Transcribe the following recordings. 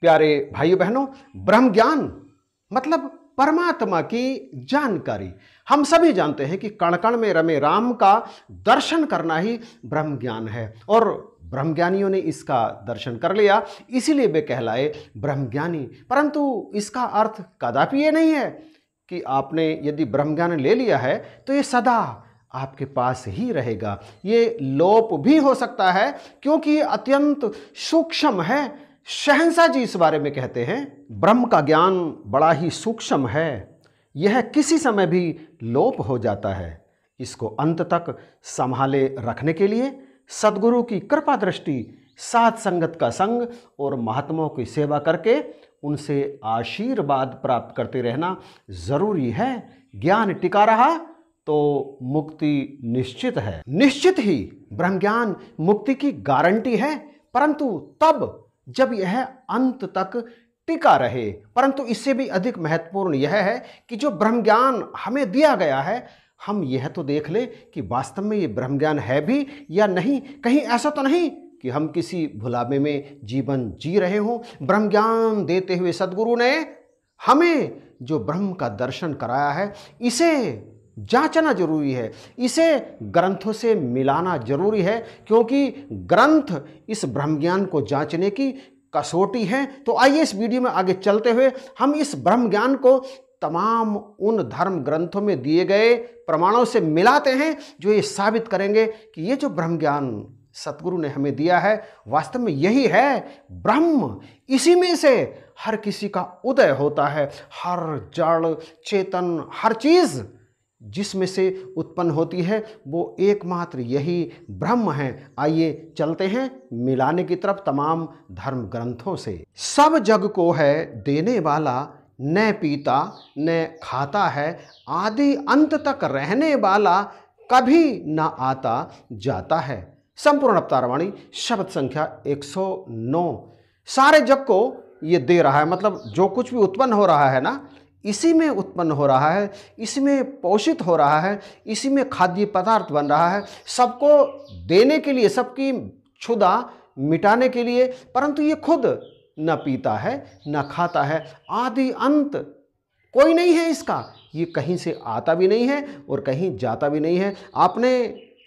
प्यारे भाइयों बहनों, ब्रह्म ज्ञान मतलब परमात्मा की जानकारी। हम सभी जानते हैं कि कण कण में रमे राम का दर्शन करना ही ब्रह्म ज्ञान है, और ब्रह्मज्ञानियों ने इसका दर्शन कर लिया, इसीलिए वे कहलाए ब्रह्मज्ञानी। परंतु इसका अर्थ कदापि ये नहीं है कि आपने यदि ब्रह्मज्ञान ले लिया है तो ये सदा आपके पास ही रहेगा। ये लोप भी हो सकता है, क्योंकि ये अत्यंत सूक्ष्म है। शहंशाह जी इस बारे में कहते हैं, ब्रह्म का ज्ञान बड़ा ही सूक्ष्म है, यह किसी समय भी लोप हो जाता है। इसको अंत तक संभाले रखने के लिए सद्गुरु की कृपा दृष्टि, साध संगत का संग और महात्माओं की सेवा करके उनसे आशीर्वाद प्राप्त करते रहना जरूरी है। ज्ञान टिका रहा तो मुक्ति निश्चित है। निश्चित ही ब्रह्म ज्ञान मुक्ति की गारंटी है, परंतु तब जब यह अंत तक टिका रहे। परंतु इससे भी अधिक महत्वपूर्ण यह है कि जो ब्रह्म ज्ञान हमें दिया गया है, हम यह तो देख लें कि वास्तव में ये ब्रह्म ज्ञान है भी या नहीं। कहीं ऐसा तो नहीं कि हम किसी भुलावे में जीवन जी रहे हों। ब्रह्म ज्ञान देते हुए सद्गुरु ने हमें जो ब्रह्म का दर्शन कराया है, इसे जांचना जरूरी है, इसे ग्रंथों से मिलाना जरूरी है, क्योंकि ग्रंथ इस ब्रह्म ज्ञान को जांचने की कसौटी है। तो आइए इस वीडियो में आगे चलते हुए हम इस ब्रह्म ज्ञान को तमाम उन धर्म ग्रंथों में दिए गए प्रमाणों से मिलाते हैं, जो ये साबित करेंगे कि ये जो ब्रह्म ज्ञान सतगुरु ने हमें दिया है, वास्तव में यही है ब्रह्म। इसी में से हर किसी का उदय होता है। हर जड़ चेतन, हर चीज जिसमें से उत्पन्न होती है, वो एकमात्र यही ब्रह्म है। आइए चलते हैं मिलाने की तरफ तमाम धर्म ग्रंथों से। सब जग को है देने वाला, न पीता न खाता है, आदि अंत तक रहने वाला, कभी न आता जाता है। संपूर्ण अवतारवाणी शब्द संख्या 109। सारे जग को ये दे रहा है, मतलब जो कुछ भी उत्पन्न हो रहा है ना, इसी में उत्पन्न हो रहा है, इसी में पोषित हो रहा है, इसी में खाद्य पदार्थ बन रहा है, सबको देने के लिए, सबकी क्षुधा मिटाने के लिए। परंतु ये खुद न पीता है न खाता है, आदि अंत कोई नहीं है इसका। ये कहीं से आता भी नहीं है और कहीं जाता भी नहीं है। आपने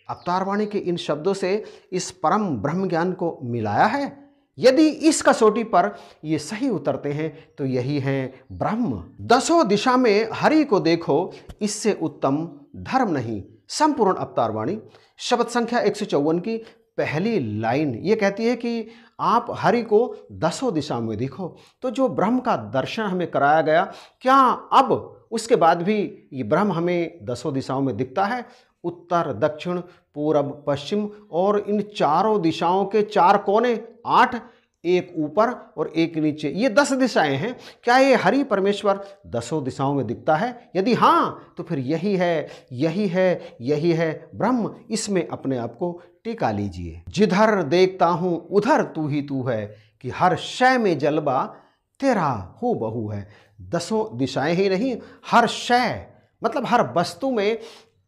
अवतारवाणी के इन शब्दों से इस परम ब्रह्म ज्ञान को मिलाया है। यदि इस कसौटी पर ये सही उतरते हैं तो यही है ब्रह्म। दसों दिशा में हरि को देखो, इससे उत्तम धर्म नहीं। संपूर्ण अवतारवाणी शब्द संख्या 154 की पहली लाइन ये कहती है कि आप हरि को दसों दिशा में देखो। तो जो ब्रह्म का दर्शन हमें कराया गया, क्या अब उसके बाद भी ये ब्रह्म हमें दसों दिशाओं में दिखता है? उत्तर दक्षिण पूरब पश्चिम और इन चारों दिशाओं के चार कोने 8, एक ऊपर और एक नीचे, ये 10 दिशाएं हैं। क्या ये हरि परमेश्वर दसों दिशाओं में दिखता है? यदि हाँ, तो फिर यही है, यही है, यही है ब्रह्म। इसमें अपने आप को टिका लीजिए। जिधर देखता हूं उधर तू ही तू है, कि हर शय में जलवा तेरा हूबहू है। दसों दिशाएं ही नहीं, हर शय मतलब हर वस्तु में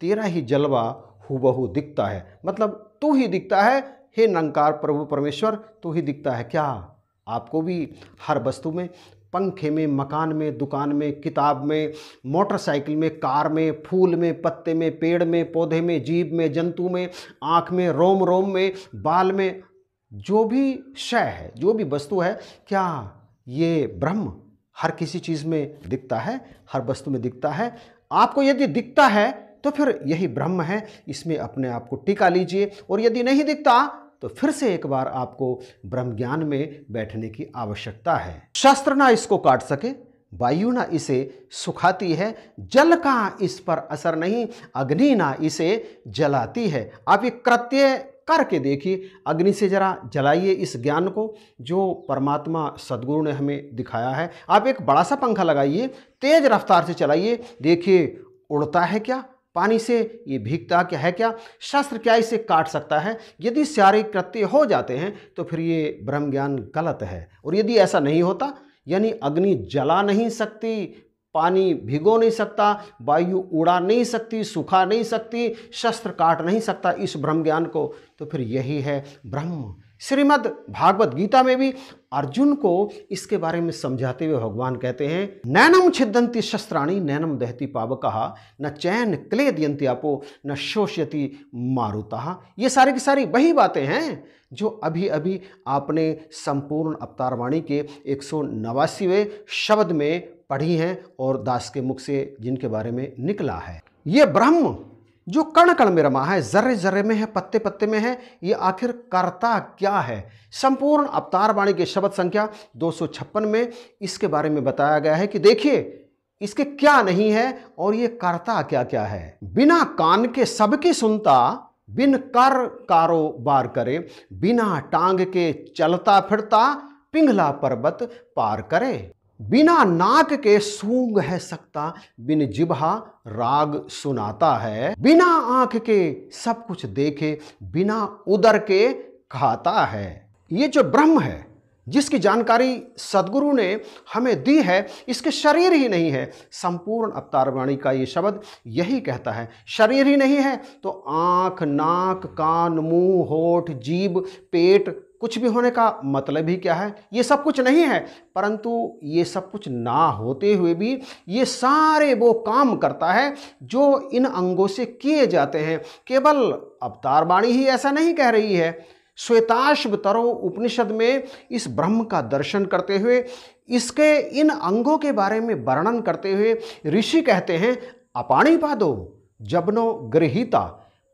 तेरा ही जलवा हूबहू दिखता है, मतलब तू ही दिखता है। हे निरंकार प्रभु परमेश्वर, तू ही दिखता है। क्या आपको भी हर वस्तु में, पंखे में, मकान में, दुकान में, किताब में, मोटरसाइकिल में, कार में, फूल में, पत्ते में, पेड़ में, पौधे में, जीव में, जंतु में, आँख में, रोम रोम में, बाल में, जो भी शय है, जो भी वस्तु है, क्या ये ब्रह्म हर किसी चीज़ में दिखता है, हर वस्तु में दिखता है? आपको यदि दिखता है तो फिर यही ब्रह्म है, इसमें अपने आप को टिका लीजिए। और यदि नहीं दिखता तो फिर से एक बार आपको ब्रह्म ज्ञान में बैठने की आवश्यकता है। शस्त्र ना इसको काट सके, वायु ना इसे सुखाती है, जल का इस पर असर नहीं, अग्नि ना इसे जलाती है। आप ये कृत्य करके देखिए, अग्नि से जरा जलाइए इस ज्ञान को जो परमात्मा सद्गुरु ने हमें दिखाया है। आप एक बड़ा सा पंखा लगाइए, तेज रफ्तार से चलाइए, देखिए उड़ता है क्या, पानी से ये भीगता क्या है, क्या शस्त्र क्या इसे काट सकता है? यदि शारीरिक कृत्य हो जाते हैं तो फिर ये ब्रह्म ज्ञान गलत है। और यदि ऐसा नहीं होता, यानी अग्नि जला नहीं सकती, पानी भिगो नहीं सकता, वायु उड़ा नहीं सकती, सुखा नहीं सकती, शस्त्र काट नहीं सकता इस ब्रह्म ज्ञान को, तो फिर यही है ब्रह्म। श्रीमद् भागवत गीता में भी अर्जुन को इसके बारे में समझाते हुए भगवान कहते हैं, नैनम छिदन्ति शस्त्राणि नैनम दहति पावकः न चैन क्लेदयन्ति आपो न शोष्यति मारुतः। ये सारी की सारी वही बातें हैं जो अभी अभी आपने संपूर्ण अवतार वाणी के 189वें शब्द में पढ़ी हैं और दास के मुख से जिनके बारे में निकला है। ये ब्रह्म जो कण कण में रमा है, जर्रे जर्रे में है, पत्ते पत्ते में है, ये आखिर करता क्या है? संपूर्ण अवतार वाणी के शब्द संख्या 256 में इसके बारे में बताया गया है कि देखिए इसके क्या नहीं है और ये करता क्या क्या है। बिना कान के सबकी सुनता, बिन कर कारोबार करे, बिना टांग के चलता फिरता, पिंगला पर्वत पार करे। बिना नाक के सूंघ है सकता, बिन जिह्वा राग सुनाता है। बिना आंख के सब कुछ देखे, बिना उदर के खाता है। ये जो ब्रह्म है जिसकी जानकारी सदगुरु ने हमें दी है, इसके शरीर ही नहीं है। संपूर्ण अवतार वाणी का ये शब्द यही कहता है, शरीर ही नहीं है तो आंख, नाक, कान, मुंह, होठ, जीभ, पेट, कुछ भी होने का मतलब ही क्या है? ये सब कुछ नहीं है। परंतु ये सब कुछ ना होते हुए भी ये सारे वो काम करता है जो इन अंगों से किए जाते हैं। केवल अवतार वाणी ही ऐसा नहीं कह रही है। श्वेताश्वतरो उपनिषद में इस ब्रह्म का दर्शन करते हुए, इसके इन अंगों के बारे में वर्णन करते हुए ऋषि कहते हैं, अपाणिपादो जबनो गृहीता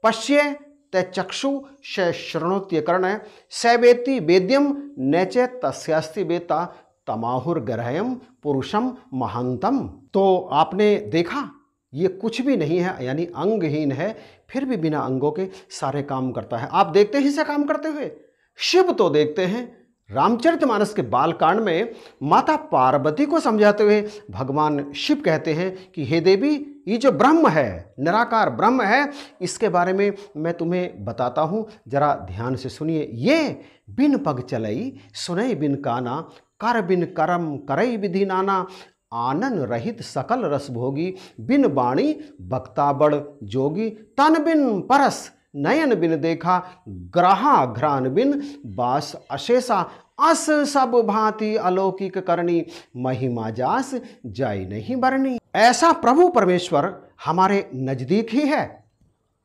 पश्ये ते चक्षु शृणोत्य कर्ण सैवेति वेद्यम नैचे तस्यास्ति वेता तमाहुर्गर्हयम पुरुषम महांतम। तो आपने देखा ये कुछ भी नहीं है, यानी अंगहीन है, फिर भी बिना अंगों के सारे काम करता है। आप देखते हैं इसे काम करते हुए। शिव तो देखते हैं, रामचरितमानस के बालकांड में माता पार्वती को समझाते हुए भगवान शिव कहते हैं कि हे देवी, ये जो ब्रह्म है, निराकार ब्रह्म है, इसके बारे में मैं तुम्हें बताता हूँ, जरा ध्यान से सुनिए। ये बिन पग चलई सुनई बिन काना, कर बिन करम करई विधि नाना, आनन रहित सकल रस भोगी, बिन बाणी बक्ता बड़ जोगी, तन बिन परस नयन बिन देखा, ग्रहा घ्राण बिन बास अशेषा, अस सब भांति अलौकिक करनी, महिमा जास जाय नहीं बरनी। ऐसा प्रभु परमेश्वर हमारे नजदीक ही है।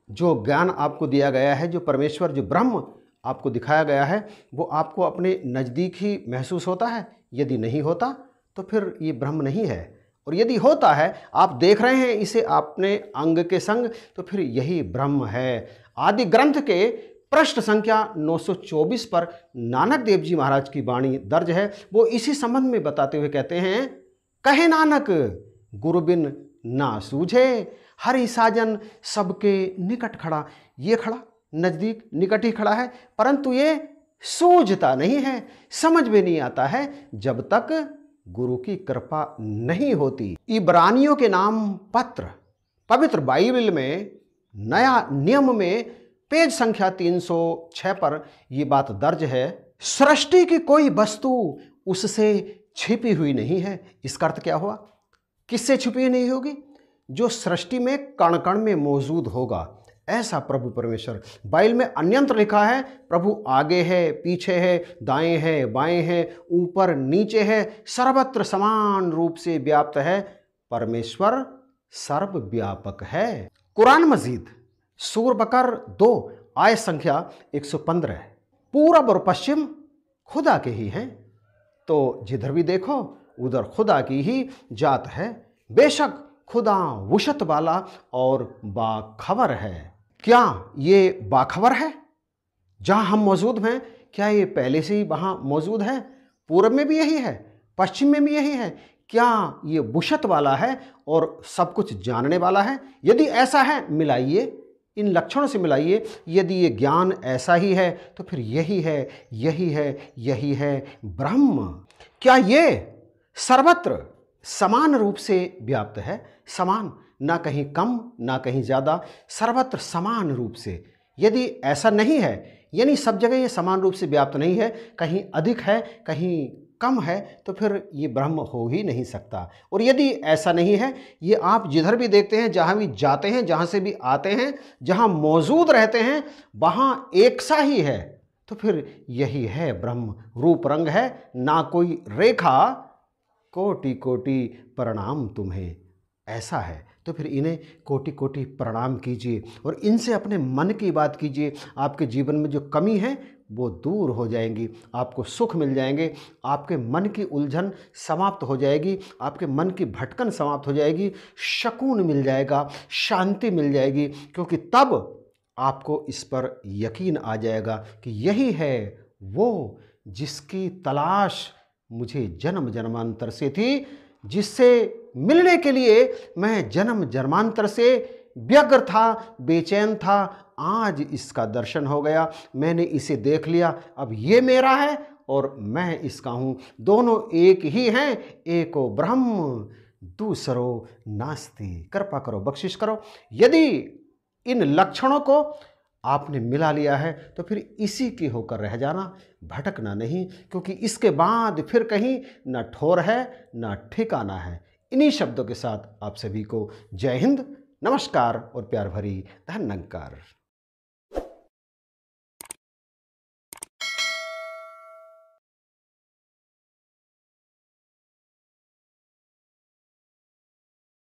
जो ज्ञान आपको दिया गया है, जो परमेश्वर, जो ब्रह्म आपको दिखाया गया है, वो आपको अपने नज़दीक ही महसूस होता है। यदि नहीं होता तो फिर ये ब्रह्म नहीं है, और यदि होता है, आप देख रहे हैं इसे अपने अंग के संग, तो फिर यही ब्रह्म है। आदि ग्रंथ के पृष्ठ संख्या 924 पर नानक देव जी महाराज की वाणी दर्ज है। वो इसी संबंध में बताते हुए कहते हैं, कहे नानक गुरु बिन ना सूझे, हरि साजन सबके निकट खड़ा। ये खड़ा नज़दीक निकट ही खड़ा है, परंतु ये सूझता नहीं है, समझ में नहीं आता है जब तक गुरु की कृपा नहीं होती। इब्रानियों के नाम पत्र पवित्र बाइबल में नया नियम में पेज संख्या 306 पर यह बात दर्ज है, सृष्टि की कोई वस्तु उससे छिपी हुई नहीं है। इसका अर्थ क्या हुआ? किससे छिपी नहीं होगी? जो सृष्टि में कण कण में मौजूद होगा, ऐसा प्रभु परमेश्वर। बाइबल में अन्यंत्र लिखा है, प्रभु आगे है, पीछे है, दाएं है, बाएं है, ऊपर नीचे है, सर्वत्र समान रूप से व्याप्त है। परमेश्वर सर्वव्यापक है। कुरान मजीद सूर बकर 2 आयत संख्या 115, पूरब और पश्चिम खुदा के ही हैं, तो जिधर भी देखो उधर खुदा की ही जात है। बेशक खुदा वुशत वाला और बाखबर है। क्या ये बाखबर है? जहाँ हम मौजूद हैं, क्या ये पहले से ही वहाँ मौजूद है? पूरब में भी यही है, पश्चिम में भी यही है। क्या ये वुशत वाला है और सब कुछ जानने वाला है? यदि ऐसा है, मिलाइए, इन लक्षणों से मिलाइए। यदि ये ज्ञान ऐसा ही है तो फिर यही है, यही है, यही है ब्रह्म। क्या ये सर्वत्र समान रूप से व्याप्त है? समान, ना कहीं कम ना कहीं ज़्यादा, सर्वत्र समान रूप से। यदि ऐसा नहीं है, यानी सब जगह ये समान रूप से व्याप्त नहीं है, कहीं अधिक है कहीं कम है, तो फिर ये ब्रह्म हो ही नहीं सकता। और यदि ऐसा नहीं है, ये आप जिधर भी देखते हैं, जहाँ भी जाते हैं, जहाँ से भी आते हैं, जहाँ मौजूद रहते हैं, वहाँ एक सा ही है, तो फिर यही है ब्रह्म, रूप रंग है ना कोई रेखा, कोटि कोटि प्रणाम तुम्हें, ऐसा है। तो फिर इन्हें कोटि कोटि प्रणाम कीजिए और इनसे अपने मन की बात कीजिए। आपके जीवन में जो कमी है वो दूर हो जाएंगी, आपको सुख मिल जाएंगे, आपके मन की उलझन समाप्त हो जाएगी, आपके मन की भटकन समाप्त हो जाएगी, सुकून मिल जाएगा, शांति मिल जाएगी, क्योंकि तब आपको इस पर यकीन आ जाएगा कि यही है वो जिसकी तलाश मुझे जन्म जन्मांतर से थी, जिससे मिलने के लिए मैं जन्म जन्मांतर से व्यग्र था, बेचैन था। आज इसका दर्शन हो गया, मैंने इसे देख लिया, अब ये मेरा है और मैं इसका हूँ। दोनों एक ही हैं, एको ब्रह्म दूसरो नास्ति। कृपा करो, बख्शिश करो। यदि इन लक्षणों को आपने मिला लिया है तो फिर इसी के होकर रह जाना, भटकना नहीं, क्योंकि इसके बाद फिर कहीं न ठोर है न ठिकाना है। इन्हीं शब्दों के साथ आप सभी को जय हिंद, नमस्कार और प्यार भरी धन्यवाद।